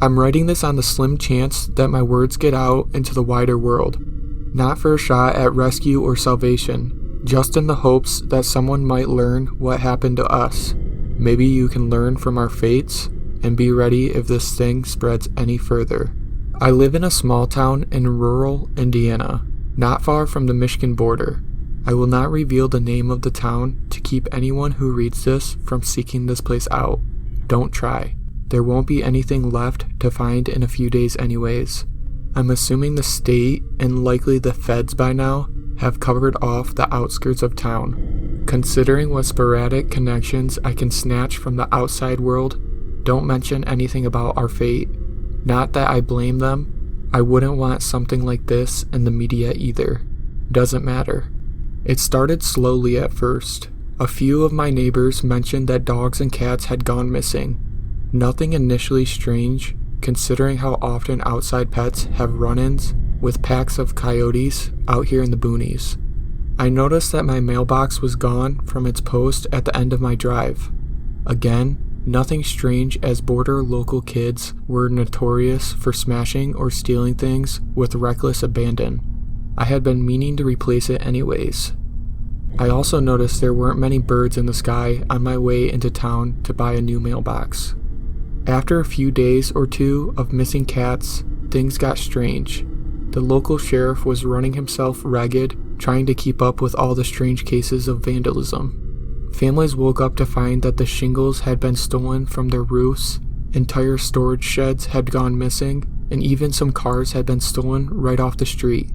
I'm writing this on the slim chance that my words get out into the wider world, not for a shot at rescue or salvation, just in the hopes that someone might learn what happened to us. Maybe you can learn from our fates and be ready if this thing spreads any further. I live in a small town in rural Indiana, not far from the Michigan border. I will not reveal the name of the town to keep anyone who reads this from seeking this place out. Don't try. There won't be anything left to find in a few days anyways. I'm assuming the state, and likely the feds by now, have covered off the outskirts of town. Considering what sporadic connections I can snatch from the outside world, don't mention anything about our fate. Not that I blame them. I wouldn't want something like this in the media either. Doesn't matter. It started slowly at first. A few of my neighbors mentioned that dogs and cats had gone missing. Nothing initially strange, considering how often outside pets have run-ins with packs of coyotes out here in the boonies. I noticed that my mailbox was gone from its post at the end of my drive. Again, nothing strange, as border local kids were notorious for smashing or stealing things with reckless abandon. I had been meaning to replace it anyways. I also noticed there weren't many birds in the sky on my way into town to buy a new mailbox. After a few days or two of missing cats, things got strange. The local sheriff was running himself ragged, trying to keep up with all the strange cases of vandalism. Families woke up to find that the shingles had been stolen from their roofs, entire storage sheds had gone missing, and even some cars had been stolen right off the street.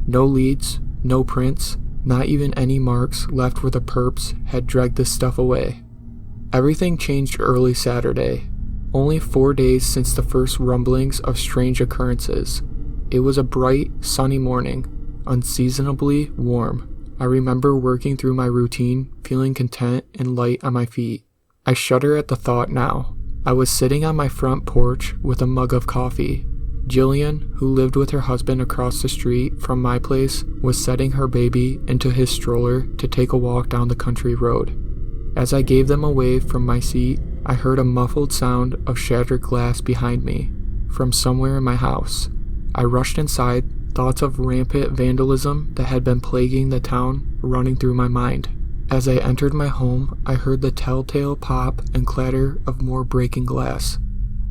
No leads, no prints, not even any marks left where the perps had dragged this stuff away. Everything changed early Saturday, only 4 days since the first rumblings of strange occurrences. It was a bright, sunny morning, unseasonably warm. I remember working through my routine, feeling content and light on my feet. I shudder at the thought now. I was sitting on my front porch with a mug of coffee. Jillian, who lived with her husband across the street from my place, was setting her baby into his stroller to take a walk down the country road. As I gave them away from my seat, I heard a muffled sound of shattered glass behind me, from somewhere in my house. I rushed inside, thoughts of rampant vandalism that had been plaguing the town running through my mind. As I entered my home, I heard the telltale pop and clatter of more breaking glass,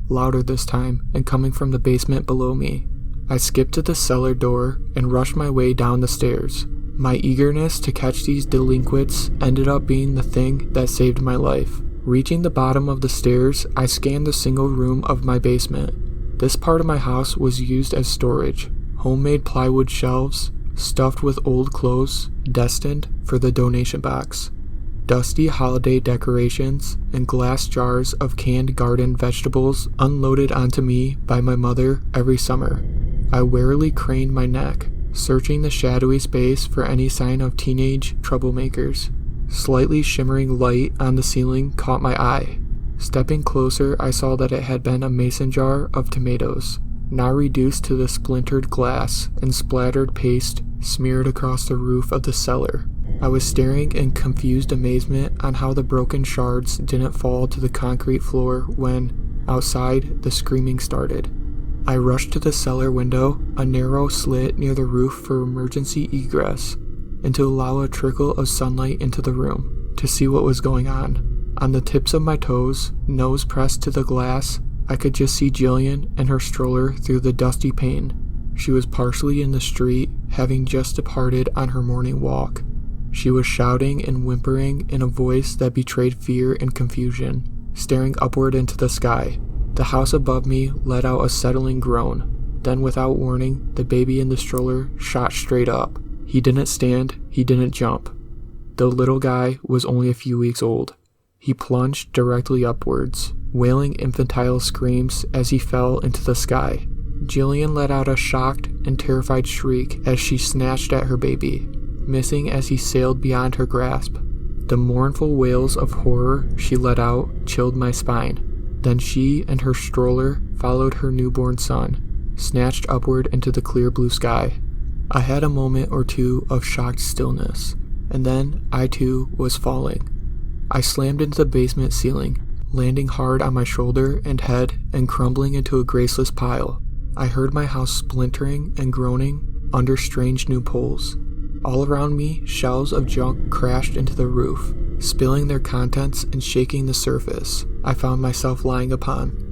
louder this time and coming from the basement below me. I skipped to the cellar door and rushed my way down the stairs. My eagerness to catch these delinquents ended up being the thing that saved my life. Reaching the bottom of the stairs, I scanned the single room of my basement. This part of my house was used as storage. Homemade plywood shelves, stuffed with old clothes, destined for the donation box. Dusty holiday decorations and glass jars of canned garden vegetables unloaded onto me by my mother every summer. I warily craned my neck, searching the shadowy space for any sign of teenage troublemakers. Slightly shimmering light on the ceiling caught my eye. Stepping closer, I saw that it had been a mason jar of tomatoes, now reduced to the splintered glass and splattered paste smeared across the roof of the cellar. I was staring in confused amazement on how the broken shards didn't fall to the concrete floor when, outside, the screaming started. I rushed to the cellar window, a narrow slit near the roof for emergency egress, and to allow a trickle of sunlight into the room, to see what was going on. On the tips of my toes, nose pressed to the glass, I could just see Jillian and her stroller through the dusty pane. She was partially in the street, having just departed on her morning walk. She was shouting and whimpering in a voice that betrayed fear and confusion, staring upward into the sky. The house above me let out a settling groan. Then, without warning, the baby in the stroller shot straight up. He didn't stand, he didn't jump. The little guy was only a few weeks old. He plunged directly upwards, wailing infantile screams as he fell into the sky. Jillian let out a shocked and terrified shriek as she snatched at her baby, missing as he sailed beyond her grasp. The mournful wails of horror she let out chilled my spine. Then she and her stroller followed her newborn son, snatched upward into the clear blue sky. I had a moment or two of shocked stillness, and then I too was falling. I slammed into the basement ceiling, landing hard on my shoulder and head and crumbling into a graceless pile. I heard my house splintering and groaning under strange new poles. All around me, shelves of junk crashed into the roof, spilling their contents and shaking the surface I found myself lying upon.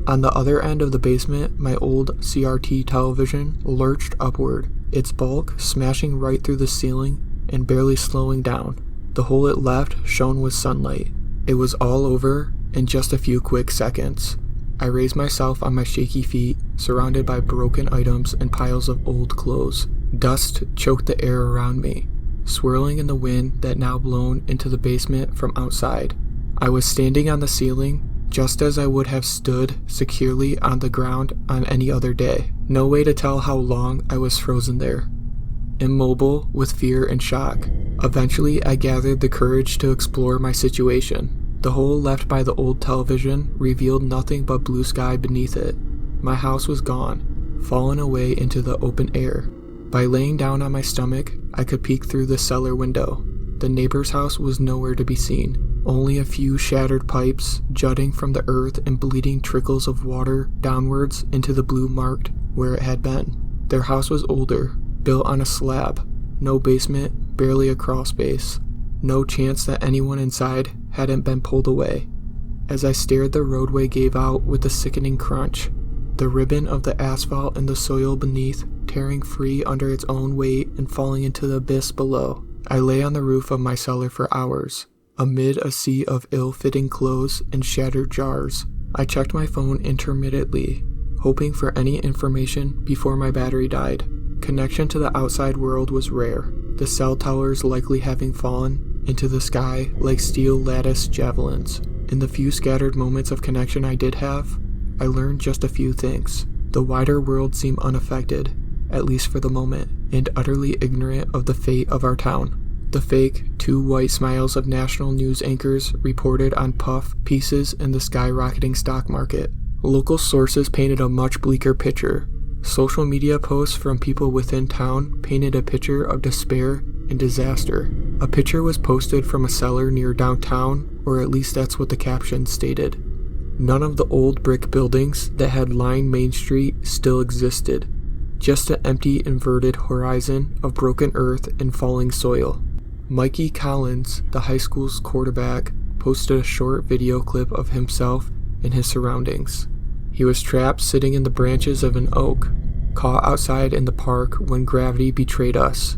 On the other end of the basement, my old CRT television lurched upward, its bulk smashing right through the ceiling and barely slowing down. The hole it left shone with sunlight. It was all over in just a few quick seconds. I raised myself on my shaky feet, surrounded by broken items and piles of old clothes. Dust choked the air around me, swirling in the wind that now blown into the basement from outside. I was standing on the ceiling, just as I would have stood securely on the ground on any other day. No way to tell how long I was frozen there, immobile with fear and shock. Eventually, I gathered the courage to explore my situation. The hole left by the old television revealed nothing but blue sky beneath it. My house was gone, fallen away into the open air. By laying down on my stomach, I could peek through the cellar window. The neighbor's house was nowhere to be seen, only a few shattered pipes jutting from the earth and bleeding trickles of water downwards into the blue marked where it had been. Their house was older, built on a slab, no basement, barely a crawl space. No chance that anyone inside hadn't been pulled away. As I stared, the roadway gave out with a sickening crunch, the ribbon of the asphalt and the soil beneath tearing free under its own weight and falling into the abyss below. I lay on the roof of my cellar for hours, amid a sea of ill-fitting clothes and shattered jars. I checked my phone intermittently, hoping for any information before my battery died. Connection to the outside world was rare, the cell towers likely having fallen into the sky like steel lattice javelins. In the few scattered moments of connection I did have, I learned just a few things. The wider world seemed unaffected, at least for the moment, and utterly ignorant of the fate of our town. The fake, 2 white smiles of national news anchors reported on puff pieces in the skyrocketing stock market. Local sources painted a much bleaker picture. Social media posts from people within town painted a picture of despair and disaster. A picture was posted from a cellar near downtown, or at least that's what the caption stated. None of the old brick buildings that had lined Main Street still existed, just an empty inverted horizon of broken earth and falling soil. Mikey Collins, the high school's quarterback, posted a short video clip of himself and his surroundings. He was trapped sitting in the branches of an oak, caught outside in the park when gravity betrayed us.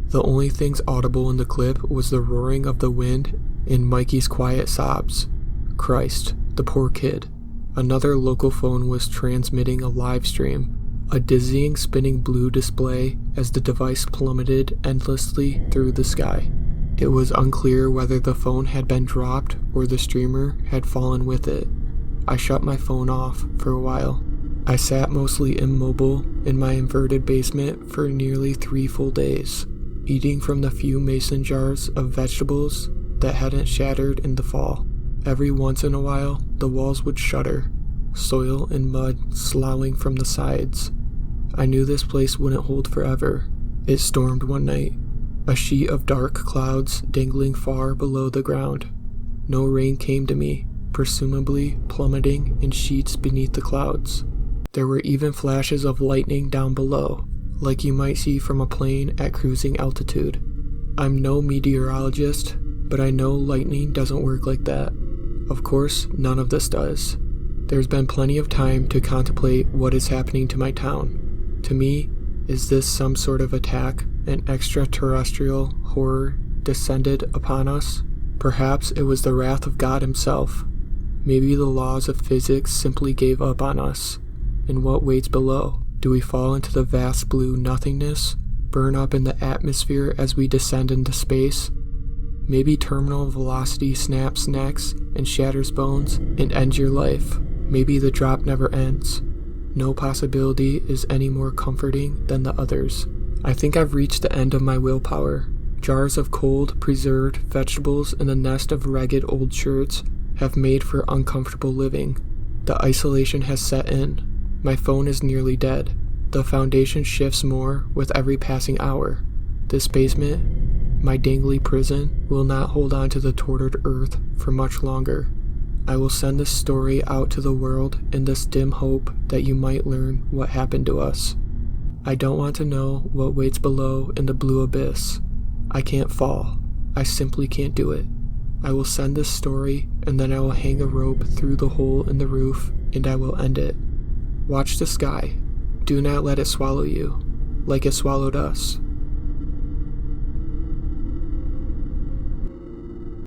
The only things audible in the clip was the roaring of the wind and Mikey's quiet sobs. Christ, the poor kid. Another local phone was transmitting a live stream, a dizzying spinning blue display as the device plummeted endlessly through the sky. It was unclear whether the phone had been dropped or the streamer had fallen with it. I shut my phone off for a while. I sat mostly immobile in my inverted basement for nearly 3 full days, eating from the few mason jars of vegetables that hadn't shattered in the fall. Every once in a while, the walls would shudder, soil and mud sloughing from the sides. I knew this place wouldn't hold forever. It stormed one night, a sheet of dark clouds dangling far below the ground. No rain came to me, presumably plummeting in sheets beneath the clouds. There were even flashes of lightning down below, like you might see from a plane at cruising altitude. I'm no meteorologist, but I know lightning doesn't work like that. Of course, none of this does. There's been plenty of time to contemplate what is happening to my town. To me, is this some sort of attack, an extraterrestrial horror descended upon us? Perhaps it was the wrath of God himself. Maybe the laws of physics simply gave up on us. And what waits below? Do we fall into the vast blue nothingness, burn up in the atmosphere as we descend into space? Maybe terminal velocity snaps necks and shatters bones and ends your life. Maybe the drop never ends. No possibility is any more comforting than the others. I think I've reached the end of my willpower. Jars of cold, preserved vegetables and a nest of ragged old shirts have made for uncomfortable living. The isolation has set in. My phone is nearly dead. The foundation shifts more with every passing hour. This basement, my dangly prison, will not hold on to the tortured earth for much longer. I will send this story out to the world in this dim hope that you might learn what happened to us. I don't want to know what waits below in the blue abyss. I can't fall. I simply can't do it. I will send this story, and then I will hang a rope through the hole in the roof, and I will end it. Watch the sky. Do not let it swallow you, like it swallowed us.